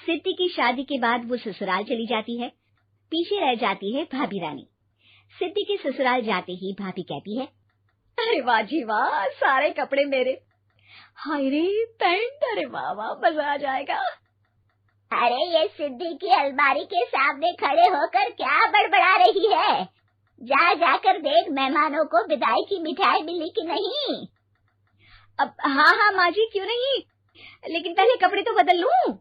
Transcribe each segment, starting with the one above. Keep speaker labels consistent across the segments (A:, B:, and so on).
A: सिद्धि की शादी के बाद वो ससुराल चली जाती है। पीछे रह जाती है भाभी रानी। सिद्धि के ससुराल जाते ही भाभी कहती है,
B: अरे वाह जी वाह, सारे कपड़े मेरे। हाय रे पैंट, अरे वाह वाह, मजा आ जाएगा।
C: अरे ये सिद्धि की अलमारी के सामने खड़े होकर क्या बड़बड़ा रही है? जा जाकर देख मेहमानों को विदाई की मिठाई मिली कि नहीं।
B: अब हाँ माँ जी, क्यों नहीं, लेकिन पहले कपड़े तो बदल लूं।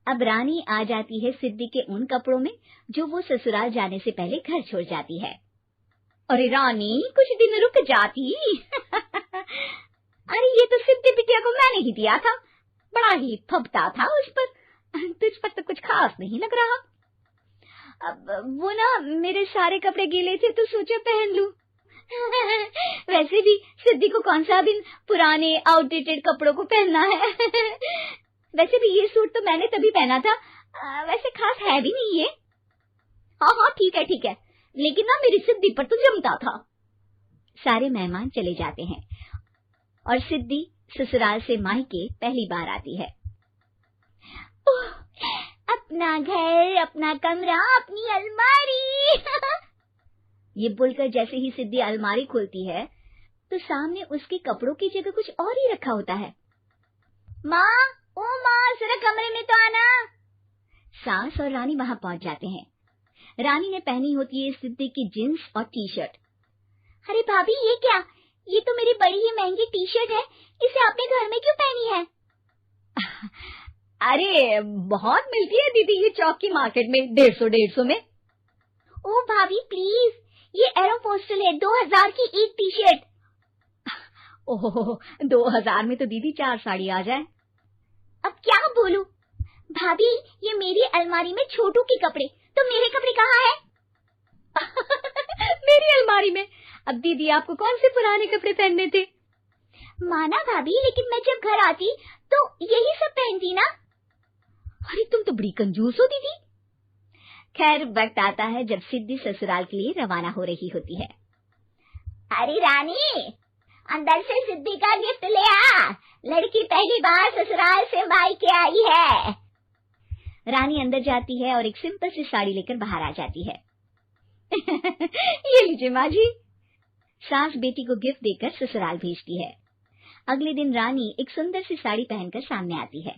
A: अब रानी आ जाती है सिद्धि के उन कपड़ों में जो वो ससुराल जाने से पहले घर छोड़ जाती है।
B: अरे रानी, कुछ दिन रुक जाती। अरे ये तो सिद्धि बिटिया को मैंने ही दिया था, बड़ा ही फबता था उस पर, तुझ पर तो कुछ खास नहीं लग रहा। अब वो ना मेरे सारे कपड़े गीले थे तो सोचा पहन लूं। वैसे भी सिद्धि को कौन सा दिन पुराने आउटडेटेड कपड़ों को पहनना है। वैसे भी ये सूट तो मैंने तभी पहना था, वैसे खास है भी नहीं ये। हाँ ठीक है, लेकिन ना मेरी सिद्धि पर तो जमता था।
A: सारे मेहमान चले जाते हैं और सिद्धि ससुराल से मायके पहली बार आती है।
C: अपना घर, अपना कमरा, अपनी अलमारी।
A: ये बोलकर जैसे ही सिद्धि अलमारी खोलती है तो सामने उसके कपड़ों की जगह कुछ और ही रखा होता है।
C: माँ, ओ माँ, जरा कमरे में तो आना।
A: सास और रानी वहां पहुंच जाते हैं। रानी ने पहनी होती है सिद्धि की जींस और टी शर्ट।
C: अरे भाभी, ये क्या? ये तो मेरी बड़ी ही महंगी टी शर्ट है, इसे आपने घर में क्यों पहनी है?
B: अरे बहुत मिलती है दीदी ये चौक की मार्केट में, 150 में।
C: ओ भाभी प्लीज, ये एरोपोस्टल है, 2000 की एक टी शर्ट।
B: ओह, 2000 में तो दीदी 4 साड़ी आ जाए।
C: अब क्या बोलूं भाभी, ये मेरी अलमारी में छोटू के कपड़े, तो मेरे कपड़े कहाँ हैं?
B: मेरी अलमारी में? अब दीदी आपको कौन से पुराने कपड़े पहनने थे?
C: माना भाभी, लेकिन मैं जब घर आती तो यही सब पहनती ना।
B: अरे तुम तो बड़ी कंजूस हो दीदी।
A: खैर, वक्त आता है जब सिद्धि ससुराल के लिए रवाना हो रही होती है।
C: अरे रानी, अंदर से सिद्धि का गिफ्ट ले आ, लड़की पहली बार ससुराल से मायके आई है।
A: रानी अंदर जाती है और एक सिंपल सी साड़ी लेकर बाहर आ जाती है।
B: ये लीजिए माँ जी।
A: सास बेटी को गिफ्ट देकर ससुराल भेजती है। अगले दिन रानी एक सुंदर सी साड़ी पहनकर सामने आती है।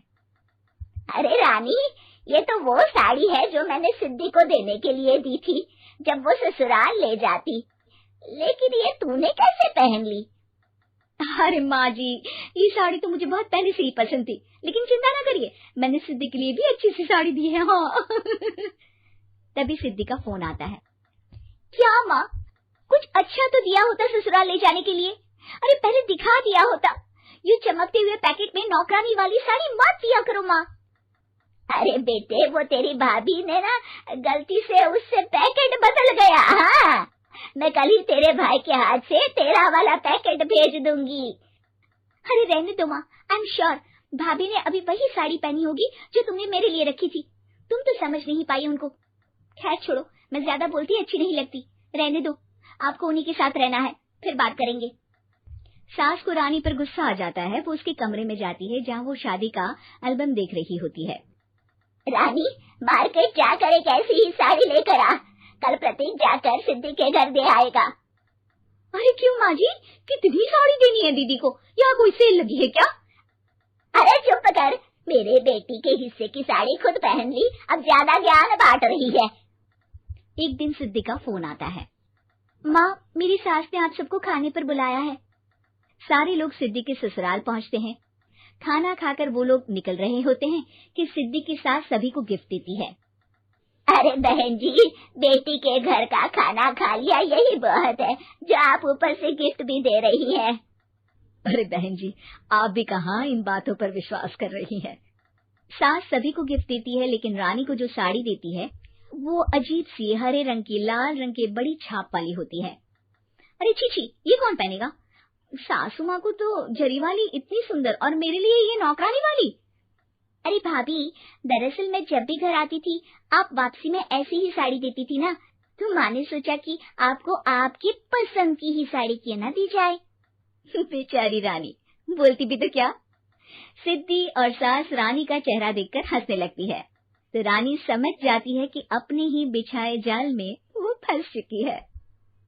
C: अरे रानी, ये तो वो साड़ी है जो मैंने सिद्धि को देने के लिए दी थी जब वो ससुराल ले जाती, लेकिन ये तूने कैसे पहन ली?
B: अरे माँ जी, ये साड़ी तो मुझे बहुत पहले से ही पसंद थी, लेकिन चिंता ना करिए, मैंने सिद्धि के लिए भी अच्छी सी साड़ी दी है। हाँ।
A: तभी सिद्धि का फोन आता है।
C: क्या माँ, कुछ अच्छा तो दिया होता ससुराल ले जाने के लिए, अरे पहले दिखा दिया होता। ये चमकते हुए पैकेट में नौकरानी वाली साड़ी मत दिया करो माँ। अरे बेटे, वो तेरी भाभी ने ना गलती से उससे पैकेट बदल गया। हाँ, मैं कल ही तेरे भाई के हाथ से तेरा वाला पैकेट भेज दूंगी। अरे रहने दो माँ, आई एम श्योर भाभी ने अभी वही साड़ी पहनी होगी जो तुमने मेरे लिए रखी थी, तुम तो समझ नहीं पाई उनको। खैर छोड़ो, मैं ज्यादा बोलती अच्छी नहीं लगती, रहने दो, आपको उन्हीं के साथ रहना है, फिर बात करेंगे।
A: सास को रानी पर गुस्सा आ जाता है। वो उसके कमरे में जाती है जहाँ वो शादी का एल्बम देख रही होती है।
C: रानी, मार्केट जाकर एक ऐसी ही साड़ी लेकर आ, कल प्रतीक जाकर सिद्धि के घर दे आएगा।
B: अरे क्यों माँ जी, कितनी साड़ी देनी है दीदी को, यहाँ कोई सेल लगी है क्या?
C: अरे चुप कर, मेरे बेटी के हिस्से की साड़ी खुद पहन ली, अब ज्यादा ज्ञान बांट रही है।
A: एक दिन सिद्धि का फोन आता है। माँ, मेरी सास ने आप सबको खाने पर बुलाया है। सारे लोग सिद्धि के ससुराल पहुँचते हैं। खाना खाकर वो लोग निकल रहे होते हैं कि सिद्धि की सास सभी को गिफ्ट देती है।
C: अरे बहन जी, बेटी के घर का खाना खा लिया, यही बहुत है जो आप ऊपर से गिफ्ट भी दे रही है।
B: अरे बहन जी, आप भी कहाँ इन बातों पर विश्वास कर रही हैं।
A: सास सभी को गिफ्ट देती है, लेकिन रानी को जो साड़ी देती है वो अजीब सी हरे रंग की, लाल रंग की बड़ी छाप वाली होती है।
B: अरे छी, ये कौन पहनेगा? सासू माँ को तो जरी वाली इतनी सुंदर, और मेरे लिए ये नौकरानी वाली।
C: अरे भाभी, दरअसल मैं जब भी घर आती थी आप वापसी में ऐसी ही साड़ी देती थी ना, तो माँ ने सोचा कि आपको आपकी पसंद की ही साड़ी क्यों ना दी जाए।
B: बेचारी रानी, बोलती भी तो क्या।
A: सिद्धि और सास रानी का चेहरा देखकर हंसने लगती है, तो रानी समझ जाती है कि अपने ही बिछाए जाल में वो फंस चुकी है।